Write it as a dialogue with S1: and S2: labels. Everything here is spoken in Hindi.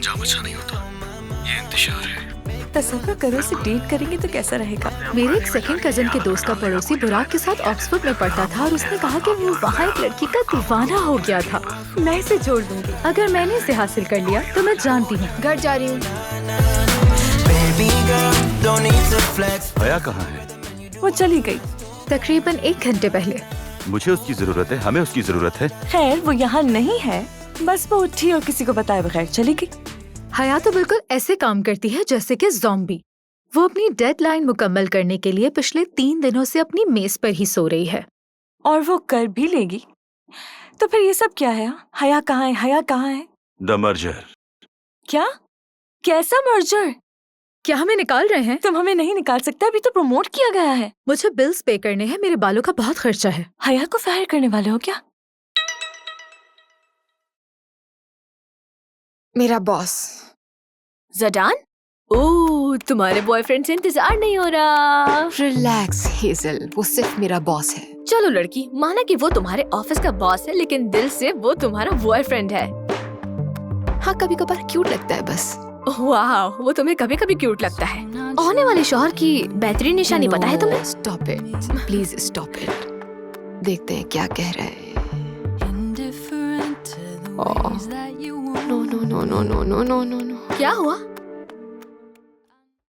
S1: अंजाम अच्छा नहीं होता। ये इंतजार है।
S2: तसव्वुर करो उसे डेट करेंगे तो कैसा रहेगा।
S3: मेरे एक सेकंड कजन के दोस्त का पड़ोसी बुराक के साथ ऑक्सफोर्ड में पढ़ता था और उसने कहा कि वो वहाँ एक लड़की का दीवाना हो गया था।
S2: मैं इसे जोड़ दूंगी।
S3: अगर मैंने इसे हासिल कर लिया तो मैं जानती हूँ घर जा रही हूँ।
S1: हया कहाँ है?
S2: वो चली गई।
S3: तकरीबन 1 घंटे पहले।
S1: मुझे उसकी जरूरत है, हमें उसकी जरूरत है।
S2: खैर वो यहाँ नहीं है, बस वो उठी और किसी को बताए बगैर चली गई।
S3: हया तो बिल्कुल ऐसे काम करती है जैसे कि ज़ॉम्बी। वो अपनी डेडलाइन मुकम्मल करने के लिए पिछले 3 दिनों से अपनी मेज पर ही सो रही है।
S2: और वो कर भी लेगी। तो फिर ये सब क्या है? हया कहाँ है? हया कहाँ है?
S1: The merger.
S2: क्या? कैसा मर्जर?
S3: क्या हमें निकाल रहे हैं?
S2: तुम हमें नहीं निकाल सकते, अभी तो प्रमोट किया गया है।
S3: मुझे बिल्स पे करने हैं, मेरे बालों का बहुत खर्चा है।
S2: हया को फायर करने वाले हो क्या?
S4: मेरा बॉस।
S5: ज़डान? ओह, तुम्हारे बॉयफ्रेंड से इंतजार नहीं हो रहा।
S4: रिलैक्स हेजल, वो सिर्फ मेरा बॉस है।
S5: चलो लड़की, माना कि वो तुम्हारे ऑफिस का बॉस है, लेकिन दिल से वो तुम्हारा बॉयफ्रेंड है।
S4: हाँ, कभी कभार क्यूट लगता है बस।
S5: वाह, वो तुम्हें कभी कभी क्यूट लगता है। आने वाले शौहर की बेहतरीन निशानी पता है तुम्हें?
S4: Stop it, please stop it. देखते हैं क्या कह रहा है। No no no no no no no no no.
S5: क्या हुआ?